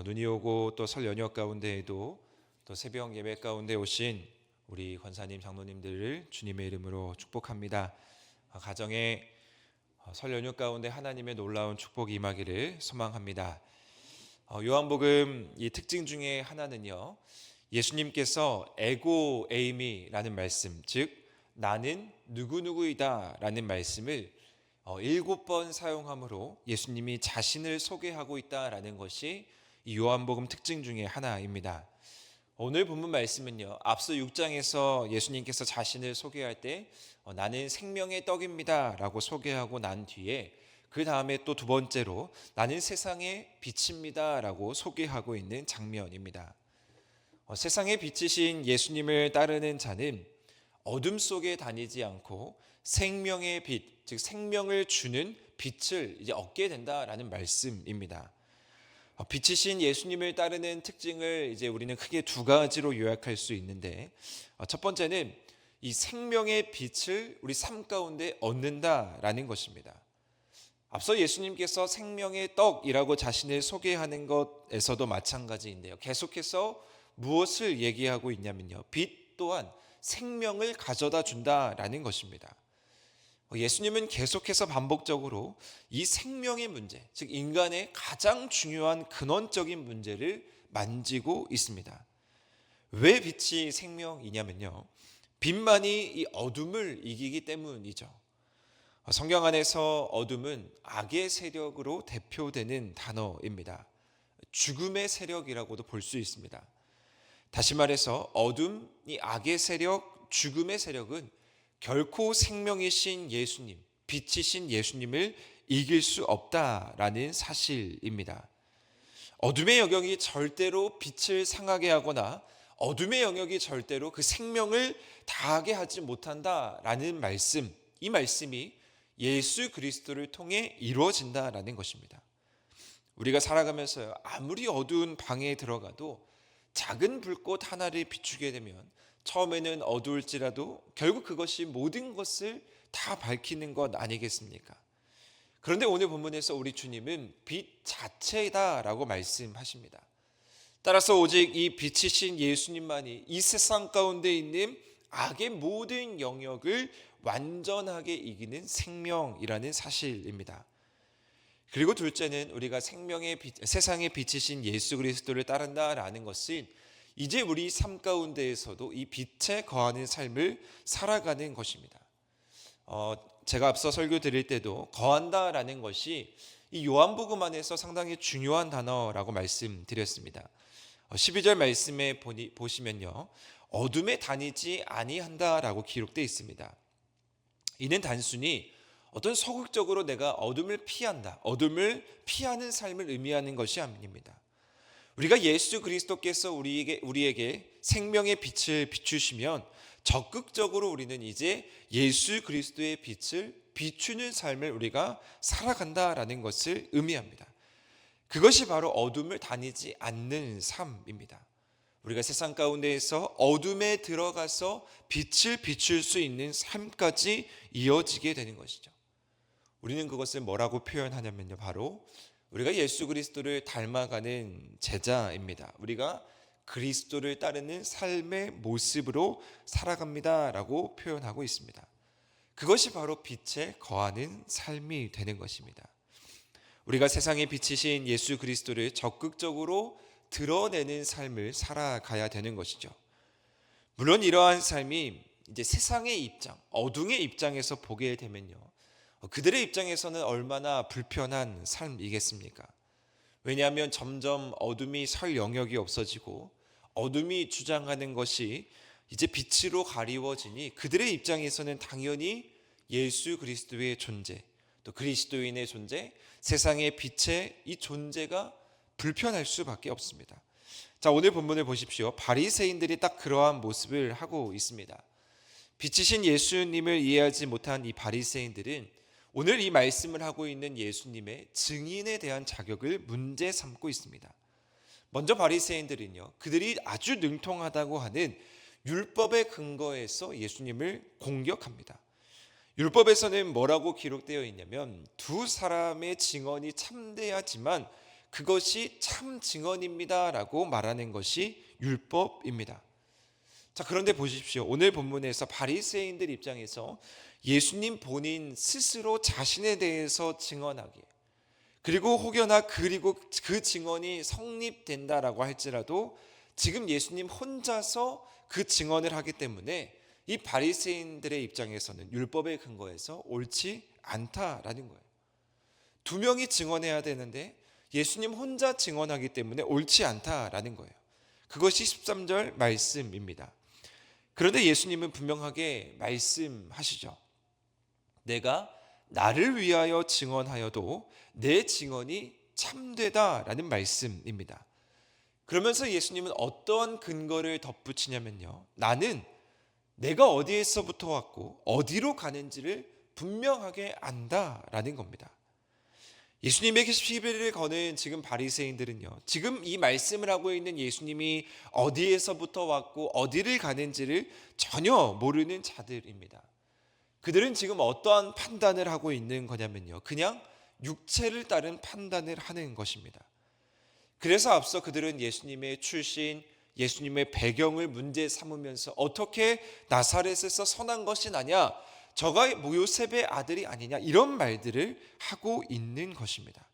눈이 오고 또 설 연휴 가운데에도 또 새벽 예배 가운데 오신 우리 권사님, 장로님들을 주님의 이름으로 축복합니다. 가정에 설 연휴 가운데 하나님의 놀라운 축복이 임하기를 소망합니다. 요한복음 이 특징 중에 하나는요, 예수님께서 에고 에이미라는 말씀, 즉 나는 누구누구이다 라는 말씀을 7번 사용함으로 예수님이 자신을 소개하고 있다라는 것이 이 요한복음 특징 중에 하나입니다. 오늘 본문 말씀은요, 앞서 6장에서 예수님께서 자신을 소개할 때 나는 생명의 떡입니다 라고 소개하고 난 뒤에 그 다음에 또 두 번째로 나는 세상의 빛입니다 라고 소개하고 있는 장면입니다. 세상의 빛이신 예수님을 따르는 자는 어둠 속에 다니지 않고 생명의 빛, 즉 생명을 주는 빛을 이제 얻게 된다라는 말씀입니다. 빛이신 예수님을 따르는 특징을 이제 우리는 크게 두 가지로 요약할 수 있는데, 첫 번째는 이 생명의 빛을 우리 삶 가운데 얻는다라는 것입니다. 앞서 예수님께서 생명의 떡이라고 자신을 소개하는 것에서도 마찬가지인데요. 계속해서 무엇을 얘기하고 있냐면요, 빛 또한 생명을 가져다 준다라는 것입니다. 예수님은 계속해서 반복적으로 이 생명의 문제, 즉 인간의 가장 중요한 근원적인 문제를 만지고 있습니다. 왜 빛이 생명이냐면요, 빛만이 이 어둠을 이기기 때문이죠. 성경 안에서 어둠은 악의 세력으로 대표되는 단어입니다. 죽음의 세력이라고도 볼 수 있습니다. 다시 말해서 어둠, 이 악의 세력, 죽음의 세력은 결코 생명이신 예수님, 빛이신 예수님을 이길 수 없다라는 사실입니다. 어둠의 영역이 절대로 빛을 상하게 하거나 어둠의 영역이 절대로 그 생명을 다하게 하지 못한다라는 말씀, 이 말씀이 예수 그리스도를 통해 이루어진다라는 것입니다. 우리가 살아가면서 아무리 어두운 방에 들어가도 작은 불꽃 하나를 비추게 되면 처음에는 어두울지라도 결국 그것이 모든 것을 다 밝히는 것 아니겠습니까? 그런데 오늘 본문에서 우리 주님은 빛 자체다라고 말씀하십니다. 따라서 오직 이 빛이신 예수님만이 이 세상 가운데 있는 악의 모든 영역을 완전하게 이기는 생명이라는 사실입니다. 그리고 둘째는 우리가 세상의 빛이신 예수 그리스도를 따른다라는 것은 이제 우리 삶 가운데에서도 이 빛에 거하는 삶을 살아가는 것입니다. 제가 앞서 설교 드릴 때도 거한다라는 것이 이 요한복음 안에서 상당히 중요한 단어라고 말씀드렸습니다. 12절 말씀에 보시면요, 어둠에 다니지 아니한다라고 기록되어 있습니다. 이는 단순히 어떤 소극적으로 내가 어둠을 피한다, 어둠을 피하는 삶을 의미하는 것이 아닙니다. 우리가 예수 그리스도께서 우리에게 생명의 빛을 비추시면 적극적으로 우리는 이제 예수 그리스도의 빛을 비추는 삶을 우리가 살아간다라는 것을 의미합니다. 그것이 바로 어둠을 다니지 않는 삶입니다. 우리가 세상 가운데에서 어둠에 들어가서 빛을 비출 수 있는 삶까지 이어지게 되는 것이죠. 우리는 그것을 뭐라고 표현하냐면요, 바로 우리가 예수 그리스도를 닮아가는 제자입니다. 우리가 그리스도를 따르는 삶의 모습으로 살아갑니다라고 표현하고 있습니다. 그것이 바로 빛에 거하는 삶이 되는 것입니다. 우리가 세상에 비치신 예수 그리스도를 적극적으로 드러내는 삶을 살아가야 되는 것이죠. 물론 이러한 삶이 이제 세상의 입장, 어둠의 입장에서 보게 되면요, 그들의 입장에서는 얼마나 불편한 삶이겠습니까? 왜냐하면 점점 어둠이 설 영역이 없어지고 어둠이 주장하는 것이 이제 빛으로 가리워지니 그들의 입장에서는 당연히 예수 그리스도의 존재, 또 그리스도인의 존재, 세상의 빛의 이 존재가 불편할 수밖에 없습니다. 자, 오늘 본문을 보십시오. 바리새인들이 딱 그러한 모습을 하고 있습니다. 빛이신 예수님을 이해하지 못한 이 바리새인들은 오늘 이 말씀을 하고 있는 예수님의 증인에 대한 자격을 문제 삼고 있습니다. 먼저 바리새인들은요, 그들이 아주 능통하다고 하는 율법의 근거에서 예수님을 공격합니다. 율법에서는 뭐라고 기록되어 있냐면 두 사람의 증언이 참돼야지만 그것이 참 증언입니다라고 말하는 것이 율법입니다. 자, 그런데 보십시오. 오늘 본문에서 바리새인들 입장에서 예수님 본인 스스로 자신에 대해서 증언하기에, 그리고 혹여나 그리고 그 증언이 성립된다라고 할지라도 지금 예수님 혼자서 그 증언을 하기 때문에 이 바리새인들의 입장에서는 율법의 근거에서 옳지 않다라는 거예요. 두 명이 증언해야 되는데 예수님 혼자 증언하기 때문에 옳지 않다라는 거예요. 그것이 13절 말씀입니다. 그런데 예수님은 분명하게 말씀하시죠. 내가 나를 위하여 증언하여도 내 증언이 참되다라는 말씀입니다. 그러면서 예수님은 어떤 근거를 덧붙이냐면요, 나는 내가 어디에서부터 왔고 어디로 가는지를 분명하게 안다라는 겁니다. 예수님에게 시비를 거는 지금 바리새인들은요, 지금 이 말씀을 하고 있는 예수님이 어디에서부터 왔고 어디를 가는지를 전혀 모르는 자들입니다. 그들은 지금 어떠한 판단을 하고 있는 거냐면요, 그냥 육체를 따른 판단을 하는 것입니다. 그래서 앞서 그들은 예수님의 출신, 예수님의 배경을 문제 삼으면서 어떻게 나사렛에서 선한 것이 나냐, 저가 요셉의 아들이 아니냐, 이런 말들을 하고 있는 것입니다.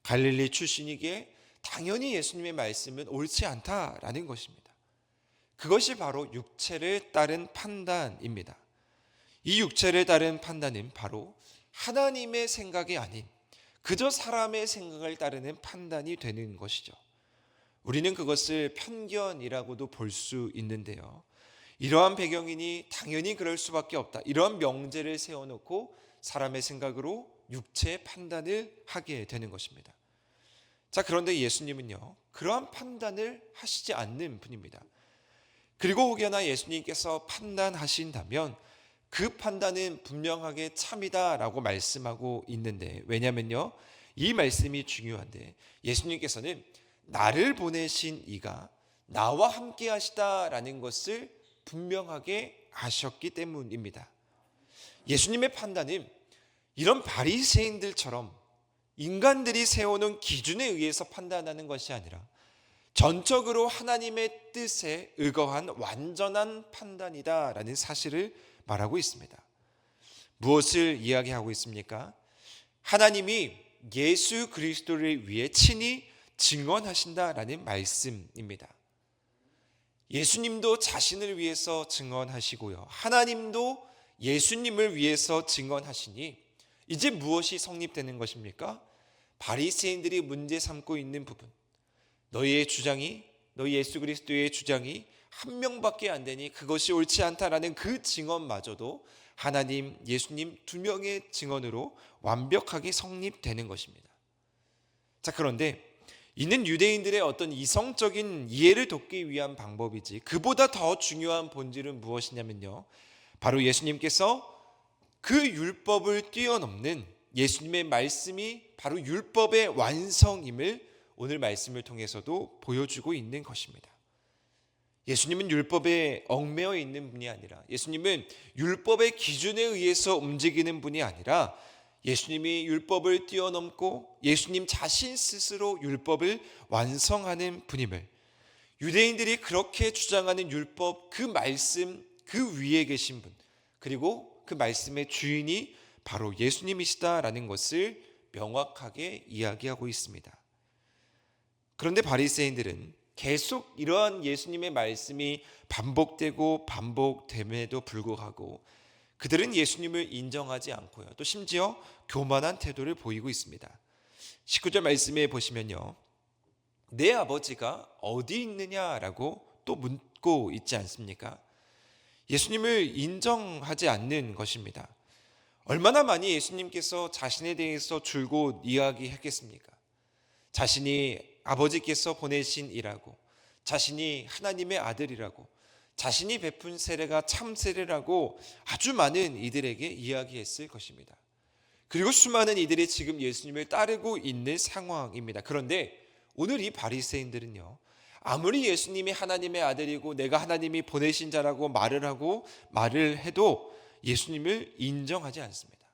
갈릴리 출신이기에 당연히 예수님의 말씀은 옳지 않다라는 것입니다. 그것이 바로 육체를 따른 판단입니다. 이 육체를 따른 판단은 바로 하나님의 생각이 아닌 그저 사람의 생각을 따르는 판단이 되는 것이죠. 우리는 그것을 편견이라고도 볼 수 있는데요, 이러한 배경이니 당연히 그럴 수밖에 없다, 이러한 명제를 세워놓고 사람의 생각으로 육체의 판단을 하게 되는 것입니다. 자, 그런데 예수님은요, 그러한 판단을 하시지 않는 분입니다. 그리고 혹여나 예수님께서 판단하신다면 그 판단은 분명하게 참이다라고 말씀하고 있는데, 왜냐면요, 이 말씀이 중요한데 예수님께서는 나를 보내신 이가 나와 함께 하시다라는 것을 분명하게 아셨기 때문입니다. 예수님의 판단은 이런 바리새인들처럼 인간들이 세우는 기준에 의해서 판단하는 것이 아니라 전적으로 하나님의 뜻에 의거한 완전한 판단이다라는 사실을 말하고 있습니다. 무엇을 이야기하고 있습니까? 하나님이 예수 그리스도를 위해 친히 증언하신다라는 말씀입니다. 예수님도 자신을 위해서 증언하시고요, 하나님도 예수님을 위해서 증언하시니 이제 무엇이 성립되는 것입니까? 바리새인들이 문제 삼고 있는 부분, 너희 예수 그리스도의 주장이 한 명밖에 안 되니 그것이 옳지 않다라는 그 증언마저도 하나님, 예수님 두 명의 증언으로 완벽하게 성립되는 것입니다. 자, 그런데 이는 유대인들의 어떤 이성적인 이해를 돕기 위한 방법이지 그보다 더 중요한 본질은 무엇이냐면요, 바로 예수님께서 그 율법을 뛰어넘는 예수님의 말씀이 바로 율법의 완성임을 오늘 말씀을 통해서도 보여주고 있는 것입니다. 예수님은 율법에 얽매여 있는 분이 아니라, 예수님은 율법의 기준에 의해서 움직이는 분이 아니라, 예수님이 율법을 뛰어넘고 예수님 자신 스스로 율법을 완성하는 분임을, 유대인들이 그렇게 주장하는 율법, 그 말씀 그 위에 계신 분, 그리고 그 말씀의 주인이 바로 예수님이시다라는 것을 명확하게 이야기하고 있습니다. 그런데 바리새인들은 계속 이러한 예수님의 말씀이 반복되고 반복됨에도 불구하고 그들은 예수님을 인정하지 않고요, 또 심지어 교만한 태도를 보이고 있습니다. 19절 말씀에 보시면요, 내 아버지가 어디 있느냐라고 또 묻고 있지 않습니까? 예수님을 인정하지 않는 것입니다. 얼마나 많이 예수님께서 자신에 대해서 줄곧 이야기했겠습니까? 자신이 아버지께서 보내신 이라고, 자신이 하나님의 아들이라고, 자신이 베푼 세례가 참 세례라고 아주 많은 이들에게 이야기했을 것입니다. 그리고 수많은 이들이 지금 예수님을 따르고 있는 상황입니다. 그런데 오늘 이 바리새인들은요, 아무리 예수님이 하나님의 아들이고 내가 하나님이 보내신 자라고 말을 해도 예수님을 인정하지 않습니다.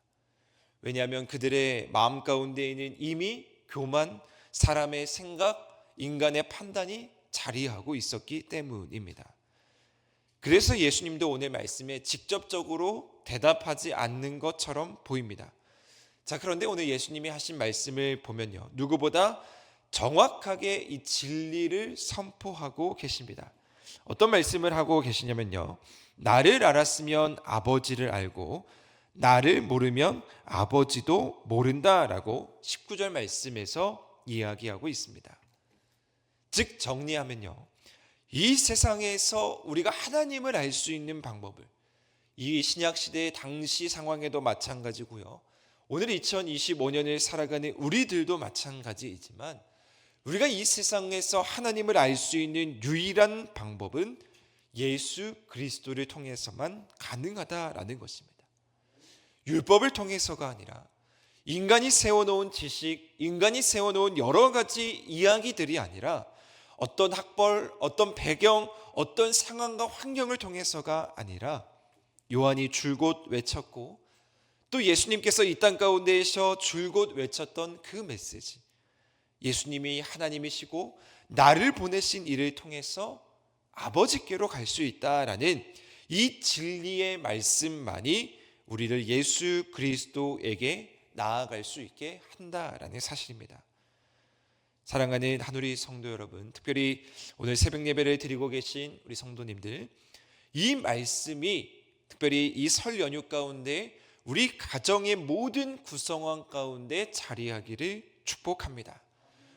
왜냐하면 그들의 마음 가운데에는 이미 교만, 사람의 생각, 인간의 판단이 자리하고 있었기 때문입니다. 그래서 예수님도 오늘 말씀에 직접적으로 대답하지 않는 것처럼 보입니다. 자, 그런데 오늘 예수님이 하신 말씀을 보면요, 누구보다 정확하게 이 진리를 선포하고 계십니다. 어떤 말씀을 하고 계시냐면요, 나를 알았으면 아버지를 알고 나를 모르면 아버지도 모른다라고 19절 말씀에서 이야기하고 있습니다. 즉 정리하면요, 이 세상에서 우리가 하나님을 알 수 있는 방법을, 이 신약시대의 당시 상황에도 마찬가지고요, 오늘 2025년을 살아가는 우리들도 마찬가지이지만 우리가 이 세상에서 하나님을 알 수 있는 유일한 방법은 예수 그리스도를 통해서만 가능하다라는 것입니다. 율법을 통해서가 아니라 인간이 세워놓은 지식, 인간이 세워놓은 여러 가지 이야기들이 아니라 어떤 학벌, 어떤 배경, 어떤 상황과 환경을 통해서가 아니라 요한이 줄곧 외쳤고 또 예수님께서 이 땅 가운데에서 줄곧 외쳤던 그 메시지, 예수님이 하나님이시고 나를 보내신 이를 통해서 아버지께로 갈 수 있다라는 이 진리의 말씀만이 우리를 예수 그리스도에게 나아갈 수 있게 한다라는 사실입니다. 사랑하는 한우리 성도 여러분, 특별히 오늘 새벽 예배를 드리고 계신 우리 성도님들, 이 말씀이 특별히 이 설 연휴 가운데 우리 가정의 모든 구성원 가운데 자리하기를 축복합니다.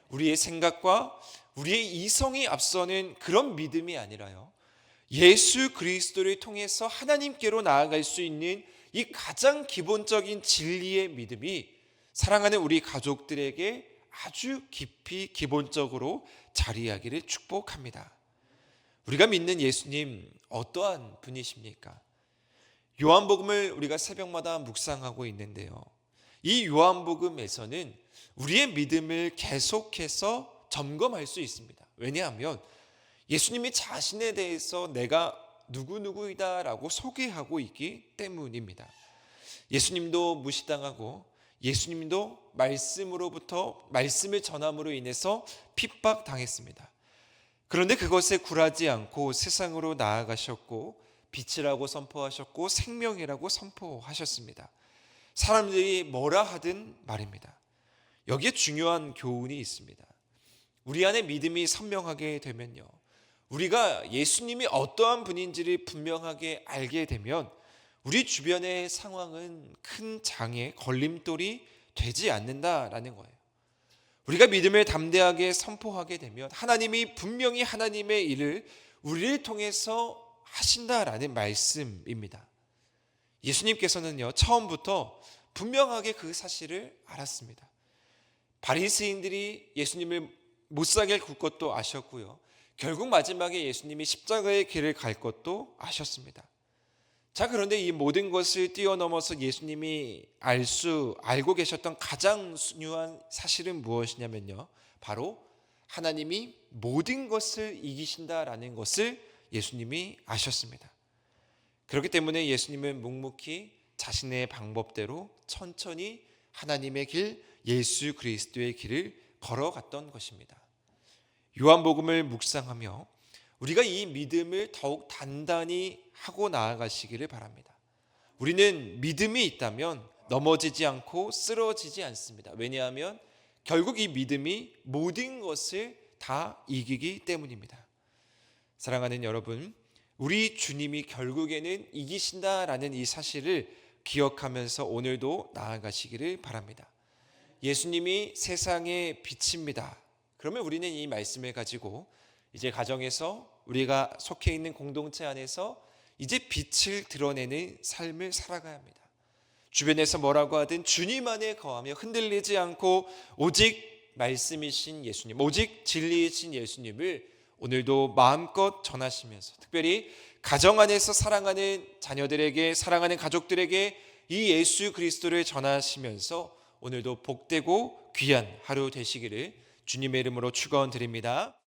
우리의 생각과 우리의 이성이 앞서는 그런 믿음이 아니라요, 예수 그리스도를 통해서 하나님께로 나아갈 수 있는 이 가장 기본적인 진리의 믿음이 사랑하는 우리 가족들에게 아주 깊이 기본적으로 자리하기를 축복합니다. 우리가 믿는 예수님 어떠한 분이십니까? 요한복음을 우리가 새벽마다 묵상하고 있는데요, 이 요한복음에서는 우리의 믿음을 계속해서 점검할 수 있습니다. 왜냐하면 예수님이 자신에 대해서 내가 누구누구이다 라고 소개하고 있기 때문입니다. 예수님도 무시당하고 예수님도 말씀을 전함으로 인해서 핍박당했습니다. 그런데 그것에 굴하지 않고 세상으로 나아가셨고 빛이라고 선포하셨고 생명이라고 선포하셨습니다. 사람들이 뭐라 하든 말입니다. 여기에 중요한 교훈이 있습니다. 우리 안에 믿음이 선명하게 되면요, 우리가 예수님이 어떠한 분인지를 분명하게 알게 되면 우리 주변의 상황은 큰 장애, 걸림돌이 되지 않는다라는 거예요. 우리가 믿음을 담대하게 선포하게 되면 하나님이 분명히 하나님의 일을 우리를 통해서 하신다라는 말씀입니다. 예수님께서는요, 처음부터 분명하게 그 사실을 알았습니다. 바리새인들이 예수님을 못사게 굴 것도 아셨고요, 결국 마지막에 예수님이 십자가의 길을 갈 것도 아셨습니다. 자, 그런데 이 모든 것을 뛰어넘어서 예수님이 알고 계셨던 가장 중요한 사실은 무엇이냐면요, 바로 하나님이 모든 것을 이기신다라는 것을 예수님이 아셨습니다. 그렇기 때문에 예수님은 묵묵히 자신의 방법대로 천천히 하나님의 길, 예수 그리스도의 길을 걸어갔던 것입니다. 요한복음을 묵상하며 우리가 이 믿음을 더욱 단단히 하고 나아가시기를 바랍니다. 우리는 믿음이 있다면 넘어지지 않고 쓰러지지 않습니다. 왜냐하면 결국 이 믿음이 모든 것을 다 이기기 때문입니다. 사랑하는 여러분, 우리 주님이 결국에는 이기신다라는 이 사실을 기억하면서 오늘도 나아가시기를 바랍니다. 예수님이 세상의 빛입니다. 그러면 우리는 이 말씀을 가지고 이제 가정에서 우리가 속해 있는 공동체 안에서 이제 빛을 드러내는 삶을 살아가야 합니다. 주변에서 뭐라고 하든 주님 안에 거하며 흔들리지 않고 오직 말씀이신 예수님, 오직 진리이신 예수님을 오늘도 마음껏 전하시면서 특별히 가정 안에서 사랑하는 자녀들에게, 사랑하는 가족들에게 이 예수 그리스도를 전하시면서 오늘도 복되고 귀한 하루 되시기를 주님의 이름으로 축원드립니다.